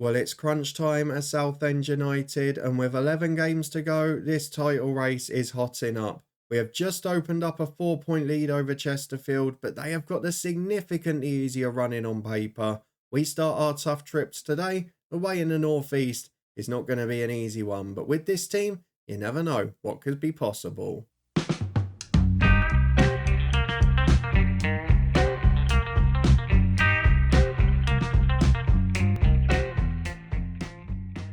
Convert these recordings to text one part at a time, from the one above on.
Well, it's crunch time at Southend United, and with 11 games to go, this title race is hotting up. We have just opened up a 4 point lead over Chesterfield, but they have got the significantly easier running on paper. We start our tough trips today, away in the northeast. It's not going to be an easy one, but with this team, you never know what could be possible.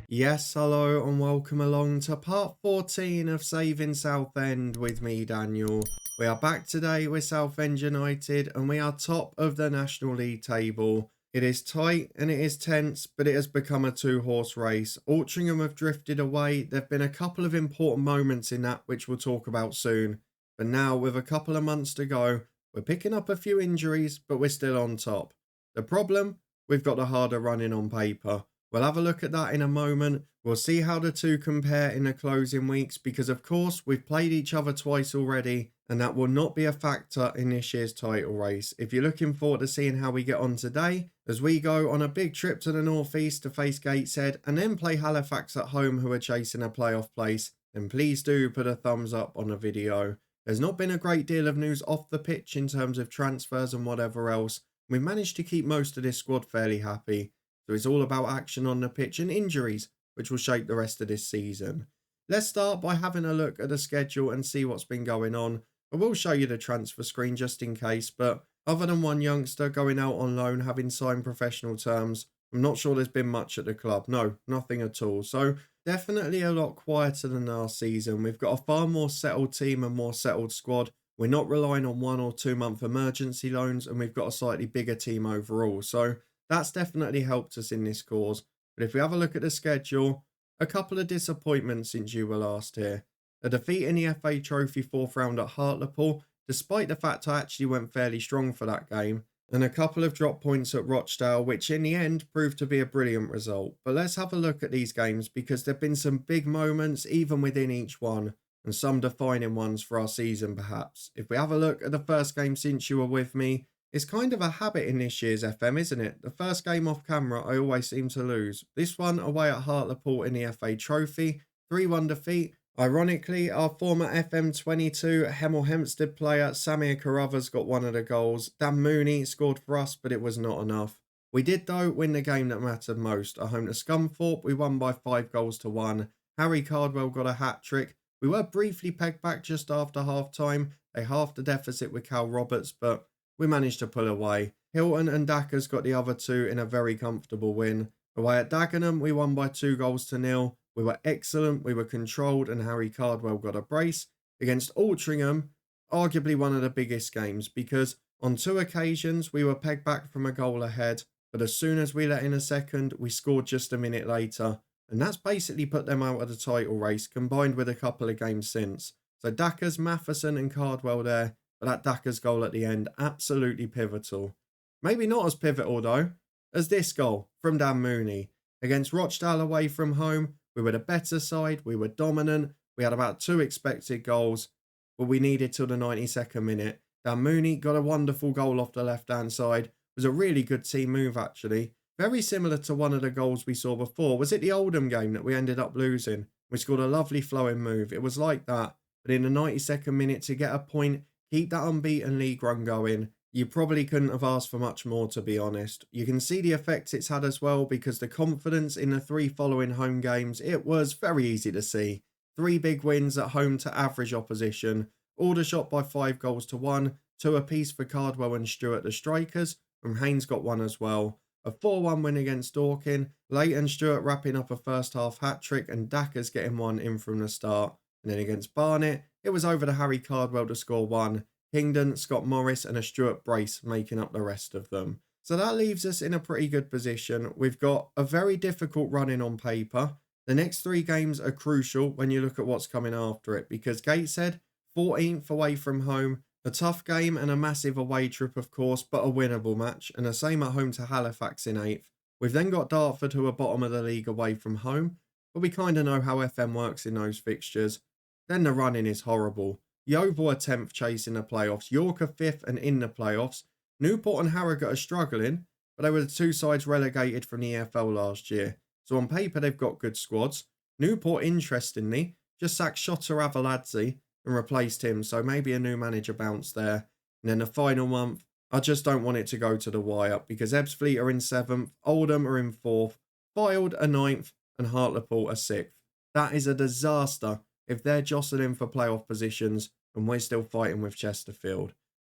Yes, hello and welcome along to part 14 of Saving Southend with me, Daniel. We are back today with Southend United and we are top of the National League table. It is tight and it is tense, but it has become a two-horse race. Altrincham have drifted away. There have been a couple of important moments in that which we'll talk about soon. But now, with a couple of months to go, we're picking up a few injuries, but we're still on top. The problem? We've got the harder running on paper. We'll have a look at that in a moment. We'll see how the two compare in the closing weeks because, of course, we've played each other twice already and that will not be a factor in this year's title race. If you're looking forward to seeing how we get on today, as we go on a big trip to the northeast to face Gateshead and then play Halifax at home who are chasing a playoff place, then please do put a thumbs up on the video. There's not been a great deal of news off the pitch in terms of transfers and whatever else. We've managed to keep most of this squad fairly happy. So it's all about action on the pitch and injuries, which will shape the rest of this season. Let's start by having a look at the schedule and see what's been going on. I will show you the transfer screen just in case, but other than one youngster going out on loan having signed professional terms, I'm not sure there's been much at the club. No, nothing at all. So definitely a lot quieter than last season. We've got a far more settled team and more settled squad. We're not relying on 1 or 2 month emergency loans and we've got a slightly bigger team overall. So that's definitely helped us in this cause. But if we have a look at the schedule, a couple of disappointments since you were last here. A defeat in the FA Trophy 4th round at Hartlepool, despite the fact I actually went fairly strong for that game. And a couple of drop points at Rochdale, which in the end proved to be a brilliant result. But let's have a look at these games because there have been some big moments even within each one. And some defining ones for our season perhaps. If we have a look at the first game since you were with me, it's kind of a habit in this year's FM, isn't it? The first game off camera, I always seem to lose. This one away at Hartlepool in the FA Trophy, 3-1 defeat. Ironically, our former FM22 Hemel Hempstead player Samir Carruthers got one of the goals. Dan Mooney scored for us, but it was not enough. We did, though, win the game that mattered most. At home to Scunthorpe, we won by 5 goals to 1. Harry Cardwell got a hat-trick. We were briefly pegged back just after half-time. They halved the deficit with Cal Roberts, but we managed to pull away. Hilton and Dackers got the other two in a very comfortable win. Away at Dagenham, we won by 2 goals to 0. We were excellent, we were controlled, and Harry Cardwell got a brace. Against Altrincham, arguably one of the biggest games, because on 2 occasions we were pegged back from a goal ahead, but as soon as we let in a second, we scored just a minute later. And that's basically put them out of the title race, combined with a couple of games since. So Dackers, Matheson and Cardwell there. But that Dackers goal at the end, absolutely pivotal. Maybe not as pivotal though, as this goal from Dan Mooney. Against Rochdale away from home, we were the better side, we were dominant, we had about 2 expected goals, but we needed till the 92nd minute. Dan Mooney got a wonderful goal off the left-hand side. It was a really good team move actually. Very similar to one of the goals we saw before. Was it the Oldham game that we ended up losing? We scored a lovely flowing move. It was like that, but in the 92nd minute to get a point, keep that unbeaten league run going. You probably couldn't have asked for much more, to be honest. You can see the effects it's had as well because the confidence in the 3 following home games, it was very easy to see. 3 big wins at home to average opposition. Aldershot by 5 goals to 1. 2 apiece for Cardwell and Stewart, the strikers. And Haynes got 1 as well. A 4-1 win against Dorking. Leighton Stewart wrapping up a first half hat-trick and Dackers getting 1 in from the start. And then against Barnet, it was over to Harry Cardwell to score 1. Hingdon, Scott Morris and a Stewart brace making up the rest of them. So that leaves us in a pretty good position. We've got a very difficult run-in on paper. The next 3 games are crucial when you look at what's coming after it because Gateshead, 14th away from home, a tough game and a massive away trip of course, but a winnable match, and the same at home to Halifax in 8th. We've then got Dartford who are bottom of the league away from home, but we kind of know how FM works in those fixtures. Then the running is horrible. Yeovil are 10th chasing the playoffs, York are 5th and in the playoffs. Newport and Harrogate are struggling, but they were the two sides relegated from the EFL last year. So on paper, they've got good squads. Newport, interestingly, just sacked Shota Avaladze and replaced him, so maybe a new manager bounce there. And then the final month, I just don't want it to go to the wire because Ebbsfleet are in 7th, Oldham are in 4th, Fylde are 9th, and Hartlepool are 6th. That is a disaster if they're jostling for playoff positions and we're still fighting with Chesterfield.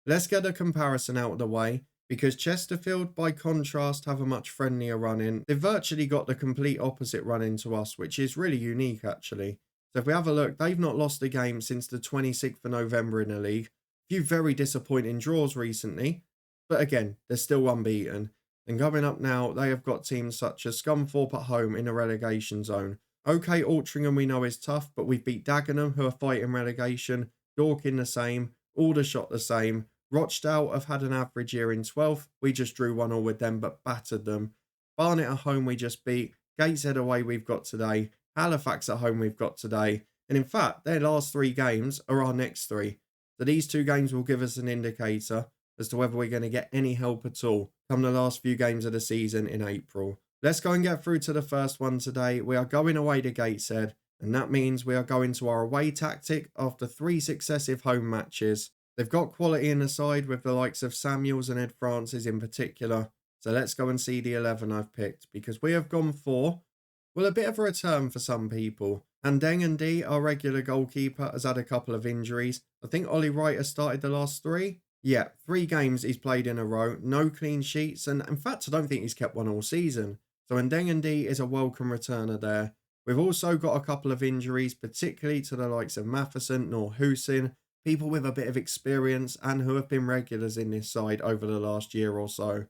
Let's get a comparison out of the way because Chesterfield, by contrast, have a much friendlier run-in. They've virtually got the complete opposite run-in to us, which is really unique actually. So if we have a look, they've not lost a game since the 26th of November in the league. A few very disappointing draws recently, but again, they're still unbeaten. And coming up now, they have got teams such as Scunthorpe at home in a relegation zone. OK, Altrincham we know is tough, but we've beat Dagenham, who are fighting relegation, Dorking the same, Aldershot the same. Rochdale have had an average year in 12th. We just drew 1-1 with them, but battered them. Barnet at home we just beat. Gateshead away we've got today. Halifax at home we've got today. And in fact, their last 3 games are our next 3. So these 2 games will give us an indicator as to whether we're going to get any help at all come the last few games of the season in April. Let's go and get through to the first one today. We are going away to Gateshead, and that means we are going to our away tactic after 3 successive home matches. They've got quality in the side with the likes of Samuels and Ed Francis in particular. So let's go and see the 11 I've picked because we have gone for, well, a bit of a return for some people. And Ndeng, our regular goalkeeper, has had a couple of injuries. I think Ollie Wright has started the last 3. Yeah, 3 games he's played in a row, no clean sheets, and in fact I don't think he's kept one all season. So Ndeng is a welcome returner there. We've also got a couple of injuries, particularly to the likes of Matheson nor Husin, people with a bit of experience and who have been regulars in this side over the last year or so.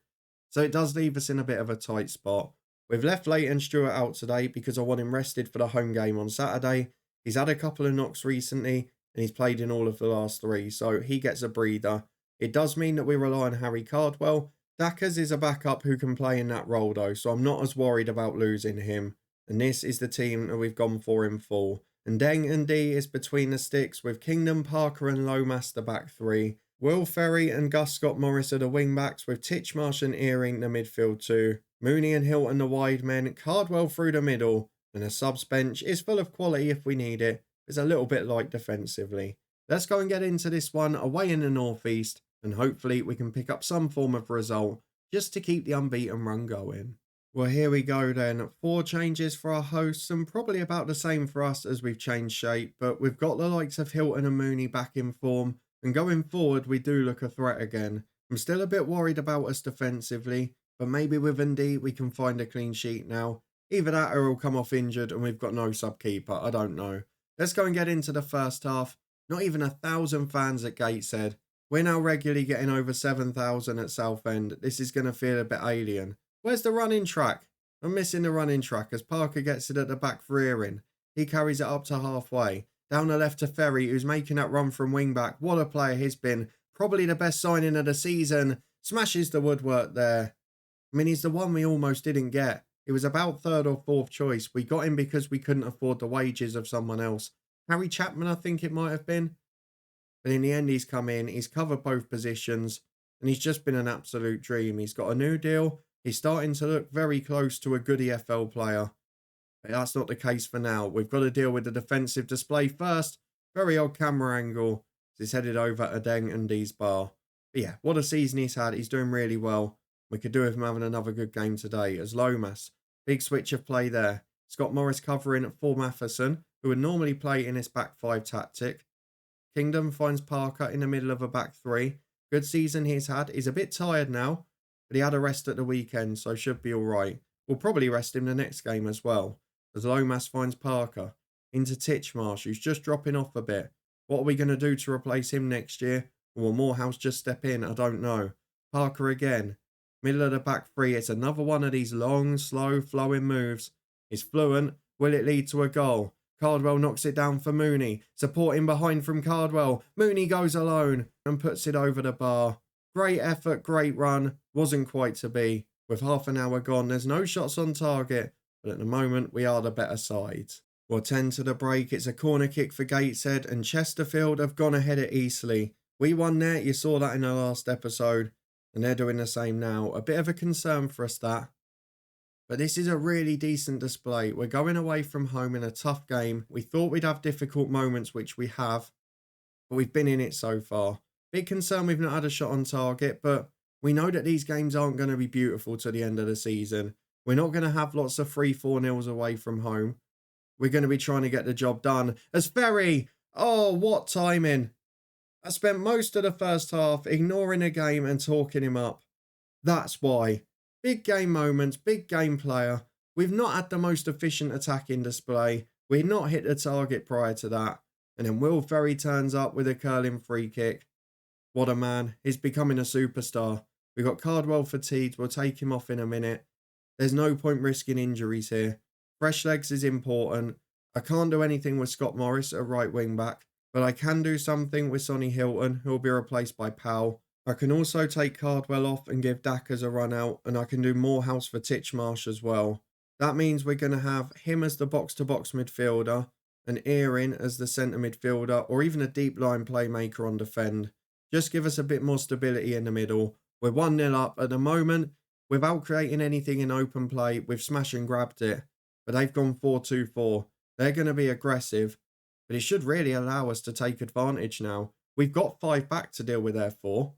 So it does leave us in a bit of a tight spot. We've left Leighton Stewart out today because I want him rested for the home game on Saturday. He's had a couple of knocks recently and he's played in all of the last 3, so he gets a breather. It does mean that we rely on Harry Cardwell. Dackers is a backup who can play in that role though, so I'm not as worried about losing him. And this is the team that we've gone for in full. And Ndeng is between the sticks with Kingdom, Parker and Lomas the back 3. Will Ferry and Gus Scott Morris are the wing backs with Titchmarsh and Earring the midfield 2. Mooney and Hilton the wide men, Cardwell through the middle. And the subs bench is full of quality if we need it. It's a little bit light defensively. Let's go and get into this one away in the northeast. And hopefully we can pick up some form of result just to keep the unbeaten run going. Well, here we go then. 4 changes for our hosts and probably about the same for us as we've changed shape. But we've got the likes of Hilton and Mooney back in form. And going forward, we do look a threat again. I'm still a bit worried about us defensively. But maybe with Ndee we can find a clean sheet now. Either that or he'll come off injured and we've got no sub-keeper. I don't know. Let's go and get into the first half. Not even 1,000 fans at Gateshead. We're now regularly getting over 7,000 at Southend. This is going to feel a bit alien. Where's the running track? I'm missing the running track as Parker gets it at the back for Earring. He carries it up to halfway. Down the left to Ferry, who's making that run from wing back. What a player he's been. Probably the best signing of the season. Smashes the woodwork there. I mean, he's the one we almost didn't get. He was about 3rd or 4th choice. We got him because we couldn't afford the wages of someone else. Harry Chapman, I think it might have been. But in the end, he's come in, he's covered both positions, and he's just been an absolute dream. He's got a new deal. He's starting to look very close to a good EFL player. But that's not the case for now. We've got to deal with the defensive display first. Very odd camera angle. He's headed over to Ndee's bar. But yeah, what a season he's had. He's doing really well. We could do with him having another good game today as Lomas. Big switch of play there. Scott Morris covering for Matheson, who would normally play in this back 5 tactic. Kingdom finds Parker in the middle of a back 3. Good season he's had. He's a bit tired now, but he had a rest at the weekend, so should be all right. We'll probably rest him the next game as well, as Lomas finds Parker into Titchmarsh, who's just dropping off a bit. What are we going to do to replace him next year? Or will Morehouse just step in? I don't know. Parker again. Middle of the back 3. It's another one of these long, slow, flowing moves. He's fluent. Will it lead to a goal? Cardwell knocks it down for Mooney. Supporting behind from Cardwell. Mooney goes alone and puts it over the bar. Great effort, great run. Wasn't quite to be. With half an hour gone, there's no shots on target. But at the moment, we are the better side. Well, 10 to the break. It's a corner kick for Gateshead and Chesterfield have gone ahead at Eastleigh. We won there. You saw that in the last episode. And they're doing the same now. A bit of a concern for us, that. But this is a really decent display. We're going away from home in a tough game. We thought we'd have difficult moments, which we have, but we've been in it so far. Big concern we've not had a shot on target, but we know that these games aren't going to be beautiful to the end of the season. We're not going to have lots of 3-4-0s away from home. We're going to be trying to get the job done. As Ferry, oh, what timing. I spent most of the first half ignoring the game and talking him up. That's why. Big game moments, big game player. We've not had the most efficient attacking display. We've not hit the target prior to that. And then Will Ferry turns up with a curling free kick. What a man. He's becoming a superstar. We've got Cardwell fatigued. We'll take him off in a minute. There's no point risking injuries here. Fresh legs is important. I can't do anything with Scott Morris at right wing back, but I can do something with Sonny Hilton, who will be replaced by Powell. I can also take Cardwell off and give Dackers a run out, and I can do Morehouse for Titchmarsh as well. That means we're going to have him as the box-to-box midfielder, and Earin as the centre midfielder, or even a deep line playmaker on defend. Just give us a bit more stability in the middle. We're 1-0 up at the moment. Without creating anything in open play, we've smash and grabbed it. But they've gone 4-2-4. They're going to be aggressive, but it should really allow us to take advantage now. We've got 5 back to deal with their 4.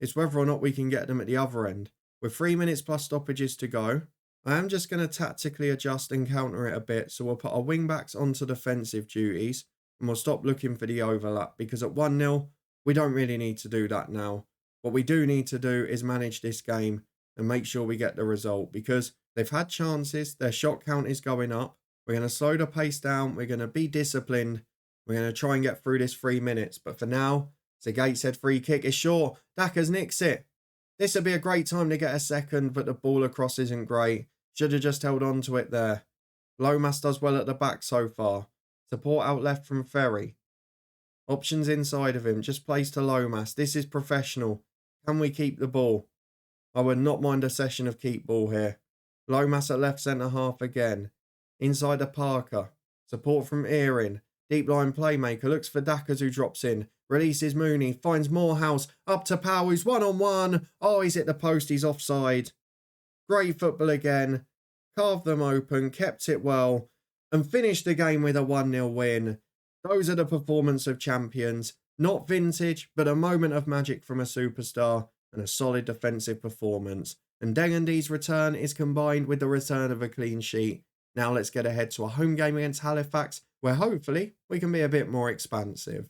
It's whether or not we can get them at the other end. With 3 minutes plus stoppages to go, I am just going to tactically adjust and counter it a bit. So we'll put our wing backs onto defensive duties and we'll stop looking for the overlap, because at 1-0, we don't really need to do that now. What we do need to do is manage this game and make sure we get the result, because they've had chances. Their shot count is going up. We're going to slow the pace down. We're going to be disciplined. We're going to try and get through this 3 minutes. But for now, it's a Gateshead free kick. It's short. Dackers nicks it. This would be a great time to get a second, but the ball across isn't great. Should have just held on to it there. Lomas does well at the back so far. Support out left from Ferry. Options inside of him. Just plays to Lomas. This is professional. Can we keep the ball? I would not mind a session of keep ball here. Lomas at left centre half again. Inside to Parker. Support from Earin. Deep line playmaker. Looks for Dackers, who drops in. Releases Mooney. Finds Morehouse. Up to Powell, who's 1-on-1. Oh, he's hit the post. He's offside. Great football again. Carved them open. Kept it well. And finished the game with a 1-0 win. Those are the performance of champions. Not vintage, but a moment of magic from a superstar. And a solid defensive performance. And Dengandy's return is combined with the return of a clean sheet. Now let's get ahead to a home game against Halifax, where hopefully we can be a bit more expansive.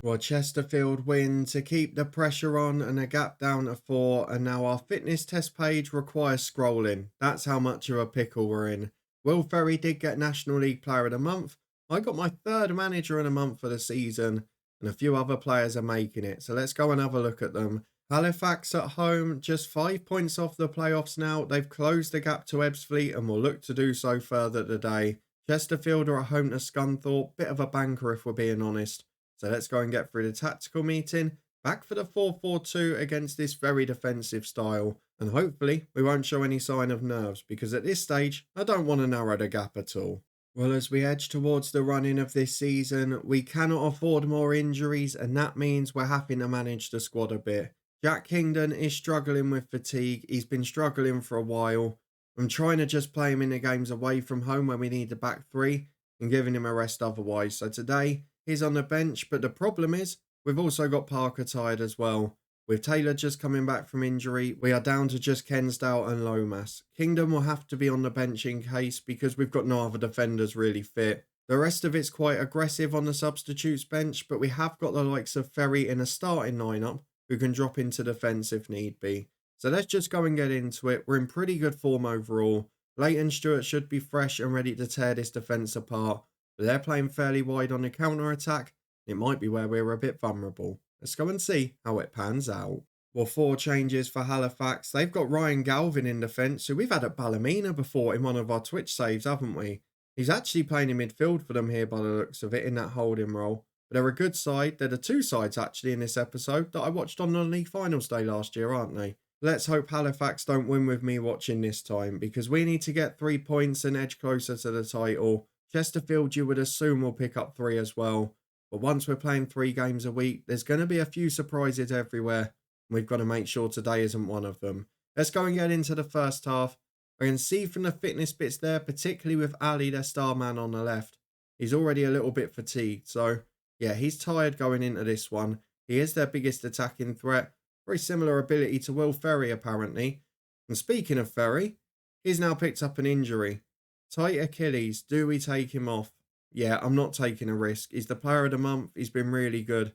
Well, Chesterfield win to keep the pressure on and a gap down to 4. And now our fitness test page requires scrolling. That's how much of a pickle we're in. Will Ferry did get National League Player of the Month. I got my 3rd manager of the month for the season. And a few other players are making it. So let's go and have a look at them. Halifax at home, just 5 points off the playoffs now. They've closed the gap to Ebbsfleet and will look to do so further today. Chesterfield are at home to Scunthorpe. Bit of a banker if we're being honest. So let's go and get through the tactical meeting. Back for the 4-4-2 against this very defensive style. And hopefully we won't show any sign of nerves, because at this stage, I don't want to narrow the gap at all. Well, as we edge towards the run-in of this season, we cannot afford more injuries, and that means we're having to manage the squad a bit. Jack Kingdon is struggling with fatigue. He's been struggling for a while. I'm trying to just play him in the games away from home when we need the back 3 and giving him a rest otherwise. So today, he's on the bench, but the problem is we've also got Parker tired as well. With Taylor just coming back from injury, we are down to just Kensdale and Lomas. Kingdom will have to be on the bench in case, because we've got no other defenders really fit. The rest of it's quite aggressive on the substitutes bench, but we have got the likes of Ferry in a starting lineup who can drop into defence if need be. So let's just go and get into it. We're in pretty good form overall. Leighton Stewart should be fresh and ready to tear this defence apart. But they're playing fairly wide on the counter-attack. It might be where we're a bit vulnerable. Let's go and see how it pans out. Well, 4 changes for Halifax. They've got Ryan Galvin in defence, who we've had at Ballymena before in one of our Twitch saves, haven't we? He's actually playing in midfield for them here by the looks of it, in that holding role. But they're a good side. They're the 2 sides actually in this episode that I watched on the league finals day last year, aren't they? Let's hope Halifax don't win with me watching this time, because we need to get 3 points and edge closer to the title. Chesterfield, you would assume, will pick up 3 as well. But once we're playing 3 games a week, there's going to be a few surprises everywhere. And we've got to make sure today isn't one of them. Let's go and get into the first half. I can see from the fitness bits there, particularly with Ali, their star man on the left. He's already a little bit fatigued. So, yeah, he's tired going into this one. He is their biggest attacking threat. Very similar ability to Will Ferry, apparently. And speaking of Ferry, he's now picked up an injury. Tight Achilles. Do we take him off? Yeah, I'm not taking a risk. He's the player of the month. He's been really good.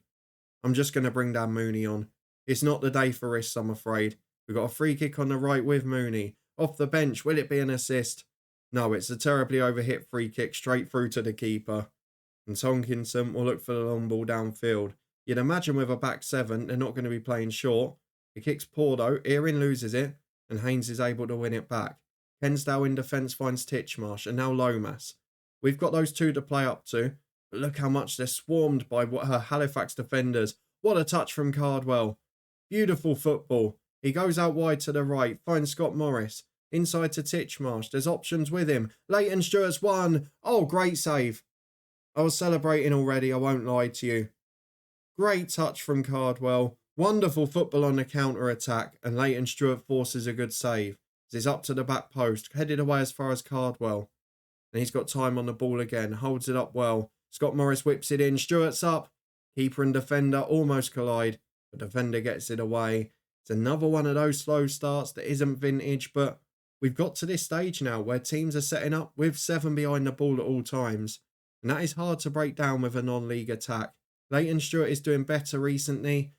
I'm just going to bring down Mooney on. It's not the day for risks, I'm afraid. We've got a free kick on the right with Mooney. Off the bench, will it be an assist? No, it's a terribly overhit free kick straight through to the keeper. And Tonkinson will look for the long ball downfield. You'd imagine with a back 7, they're not going to be playing short. The kick's poor though. Erin loses it, and Haynes is able to win it back. Kensdale in defence finds Titchmarsh, and now Lomas. We've got those 2 to play up to, but look how much they're swarmed by her Halifax defenders. What a touch from Cardwell. Beautiful football. He goes out wide to the right, finds Scott Morris. Inside to Titchmarsh. There's options with him. Leighton Stewart's won. Oh, great save. I was celebrating already, I won't lie to you. Great touch from Cardwell. Wonderful football on the counter-attack, and Leighton Stewart forces a good save. It's up to the back post, headed away as far as Cardwell. And he's got time on the ball again, holds it up well. Scott Morris whips it in, Stewart's up. Keeper and defender almost collide. The defender gets it away. It's another one of those slow starts that isn't vintage, but we've got to this stage now where teams are setting up with 7 behind the ball at all times. And that is hard to break down with a non-league attack. Leighton Stewart is doing better recently,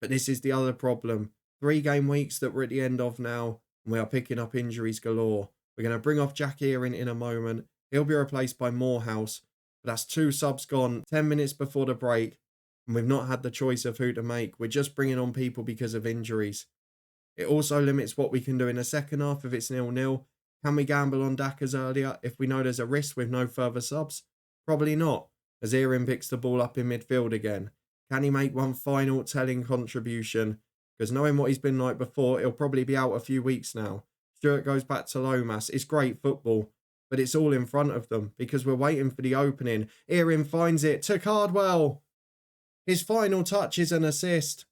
but this is the other problem. 3 game weeks that we're at the end of now, and we are picking up injuries galore. We're going to bring off Jack Earing in a moment. He'll be replaced by Morehouse, but that's 2 subs gone 10 minutes before the break, and we've not had the choice of who to make. We're just bringing on people because of injuries. It also limits what we can do in the second half if it's 0-0. Can we gamble on Dackers earlier if we know there's a risk with no further subs? Probably not, as Earing picks the ball up in midfield again. Can he make one final telling contribution? Because knowing what he's been like before, he'll probably be out a few weeks now. Stewart goes back to Lomas. It's great football, but it's all in front of them because we're waiting for the opening. Earing finds it to Cardwell. His final touch is an assist.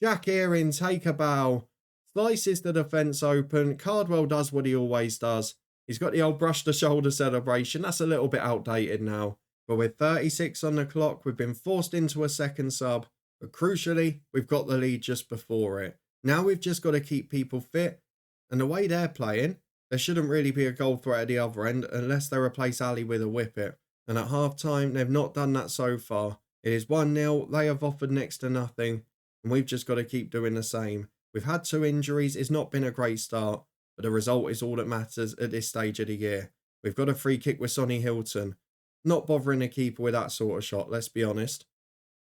Jack Earing, take a bow. Slices the defence open. Cardwell does what he always does. He's got the old brush the shoulder celebration. That's a little bit outdated now. But with 36 on the clock, we've been forced into a second sub. But crucially, we've got the lead just before it. Now we've just got to keep people fit. And the way they're playing, there shouldn't really be a goal threat at the other end unless they replace Ali with a whippet. And at half time, they've not done that so far. It is 1-0. They have offered next to nothing. And we've just got to keep doing the same. We've had 2 injuries. It's not been a great start. But the result is all that matters at this stage of the year. We've got a free kick with Sonny Hilton. Not bothering the keeper with that sort of shot, let's be honest.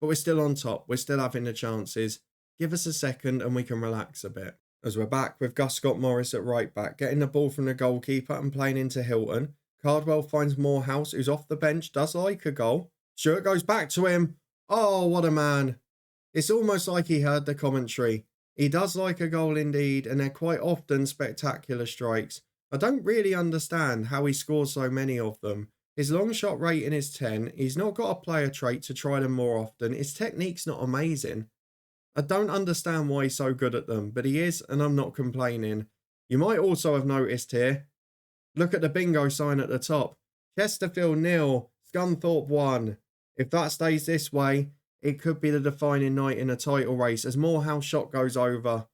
But we're still on top. We're still having the chances. Give us a second and we can relax a bit. As we're back with Gus Scott Morris at right back, getting the ball from the goalkeeper and playing into Hilton. Cardwell finds Morehouse, who's off the bench, does like a goal. Stewart goes back to him. Oh, what a man. It's almost like he heard the commentary. He does like a goal indeed, and they're quite often spectacular strikes. I don't really understand how he scores so many of them. His long shot rating is 10. He's not got a player trait to try them more often. His technique's not amazing. I don't understand why he's so good at them, but he is, and I'm not complaining. You might also have noticed here, look at the bingo sign at the top. Chesterfield 0, Scunthorpe 1. If that stays this way, it could be the defining night in a title race as Morehouse shot goes over.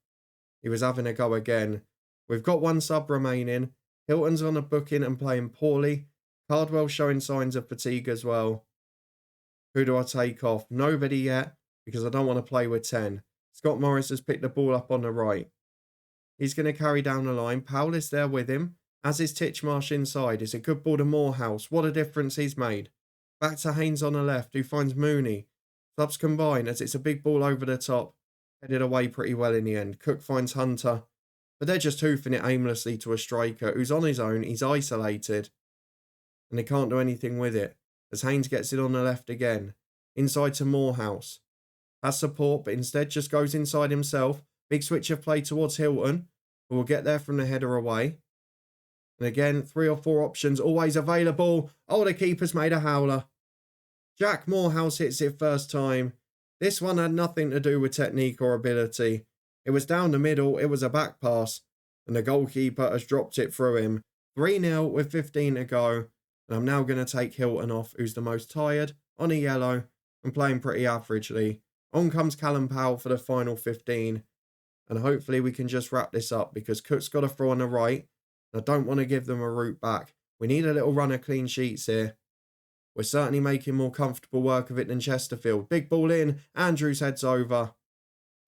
He was having a go again. We've got 1 sub remaining. Hilton's on a booking and playing poorly. Cardwell showing signs of fatigue as well. Who do I take off? Nobody yet, because I don't want to play with 10. Scott Morris has picked the ball up on the right. He's going to carry down the line. Powell is there with him, as is Titchmarsh inside. It's a good ball to Morehouse. What a difference he's made. Back to Haynes on the left, who finds Mooney. Subs combine as it's a big ball over the top. Headed away pretty well in the end. Cook finds Hunter. But they're just hoofing it aimlessly to a striker who's on his own. He's isolated. And they can't do anything with it. As Haynes gets it on the left again. Inside to Morehouse. Has support, but instead just goes inside himself. Big switch of play towards Hilton, who will get there from the header away. And again, 3 or 4 options always available. Oh, the keeper's made a howler. Jack Morehouse hits it first time. This one had nothing to do with technique or ability. It was down the middle, it was a back pass, and the goalkeeper has dropped it through him. 3-0 with 15 to go, and I'm now going to take Hilton off, who's the most tired, on a yellow, and playing pretty averagely. On comes Callum Powell for the final 15, and hopefully we can just wrap this up because Cook's got a throw on the right, and I don't want to give them a route back. We need a little run of clean sheets here. We're certainly making more comfortable work of it than Chesterfield. Big ball in, Andrews heads over.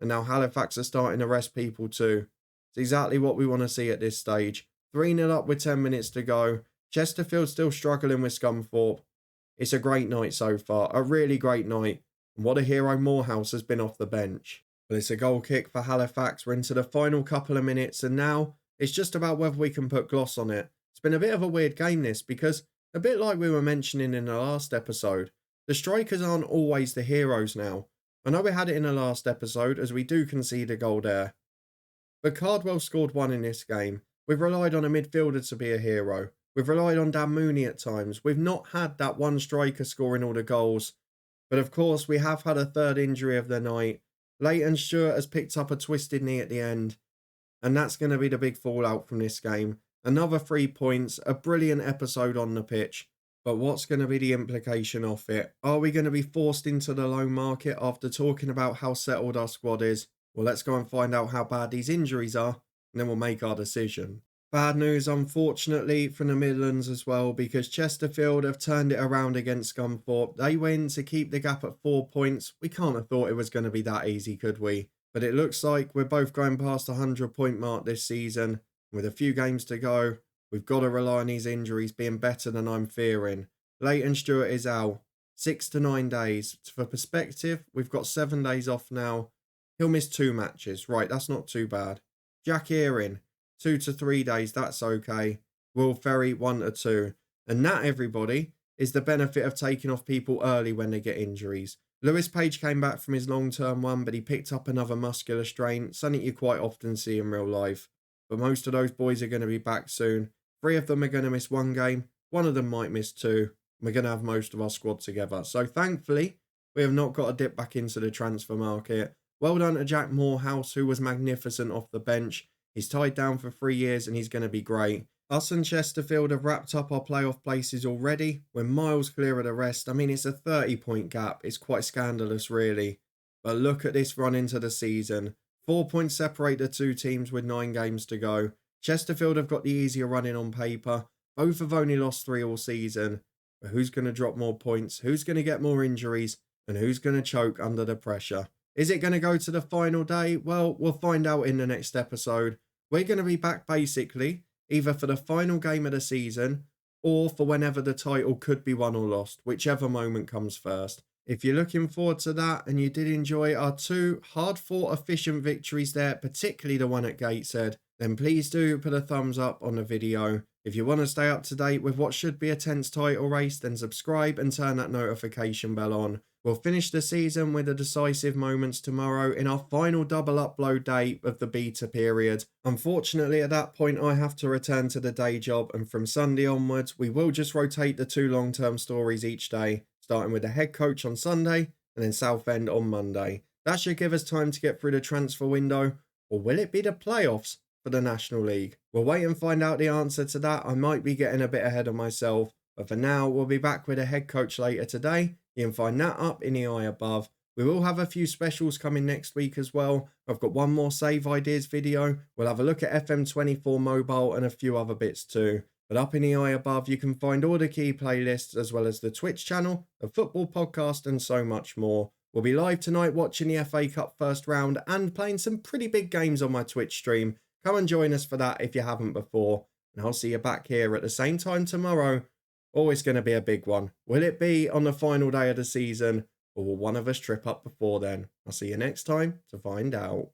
And now Halifax are starting to rest people too. It's exactly what we want to see at this stage. 3-0 up with 10 minutes to go. Chesterfield still struggling with Scunthorpe. It's a great night so far, a really great night. And what a hero Morehouse has been off the bench. But it's a goal kick for Halifax. We're into the final couple of minutes and now it's just about whether we can put gloss on it. It's been a bit of a weird game this because, a bit like we were mentioning in the last episode, the strikers aren't always the heroes now. I know we had it in the last episode as we do concede a goal there. But Cardwell scored one in this game. We've relied on a midfielder to be a hero. We've relied on Dan Mooney at times. We've not had that one striker scoring all the goals. But of course, we have had a third injury of the night. Leighton Stewart has picked up a twisted knee at the end. And that's going to be the big fallout from this game. Another 3 points, a brilliant episode on the pitch. But what's going to be the implication of it? Are we going to be forced into the loan market after talking about how settled our squad is? Well, let's go and find out how bad these injuries are, and then we'll make our decision. Bad news, unfortunately, from the Midlands as well, because Chesterfield have turned it around against Scunthorpe. They win to keep the gap at 4 points. We can't have thought it was going to be that easy, could we? But it looks like we're both going past the 100-point mark this season. With a few games to go, we've got to rely on these injuries being better than I'm fearing. Leighton Stewart is out. 6 to 9 days. For perspective, we've got 7 days off now. He'll miss 2 matches. Right, that's not too bad. Jack Earing, 2 to 3 days. That's okay. Will Ferry, 1 to 2. And that, everybody, is the benefit of taking off people early when they get injuries. Lewis Page came back from his long-term one, but he picked up another muscular strain, something you quite often see in real life. But most of those boys are going to be back soon. 3 of them are going to miss 1 game. 1 of them might miss 2. We're going to have most of our squad together. So thankfully, we have not got to dip back into the transfer market. Well done to Jack Morehouse, who was magnificent off the bench. He's tied down for 3 years and he's going to be great. Us and Chesterfield have wrapped up our playoff places already. We're miles clear of the rest. I mean, it's a 30-point gap. It's quite scandalous, really. But look at this run into the season. 4 points separate the 2 teams with 9 games to go. Chesterfield have got the easier running on paper. Both have only lost 3 all season. But who's going to drop more points? Who's going to get more injuries? And who's going to choke under the pressure? Is it going to go to the final day? Well, we'll find out in the next episode. We're going to be back basically either for the final game of the season or for whenever the title could be won or lost, whichever moment comes first. If you're looking forward to that and you did enjoy our 2 hard-fought, efficient victories there, particularly the one at Gateshead, then please do put a thumbs up on the video. If you want to stay up to date with what should be a tense title race, then subscribe and turn that notification bell on. We'll finish the season with the decisive moments tomorrow in our final double upload day of the beta period. Unfortunately, at that point, I have to return to the day job, and from Sunday onwards, we will just rotate the 2 long-term stories each day, starting with the head coach on Sunday and then Southend on Monday. That should give us time to get through the transfer window, or will it be the playoffs for the National League? We'll wait and find out the answer to that. I might be getting a bit ahead of myself, but for now, we'll be back with a head coach later today. You can find that up in the eye above. We will have a few specials coming next week as well. I've got one more save ideas video. We'll have a look at FM24 mobile and a few other bits too. But up in the eye above, you can find all the key playlists as well as the Twitch channel, a football podcast and so much more. We'll be live tonight watching the FA Cup first round and playing some pretty big games on my Twitch stream. Come and join us for that if you haven't before. And I'll see you back here at the same time tomorrow. Always going to be a big one. Will it be on the final day of the season, or will one of us trip up before then? I'll see you next time to find out.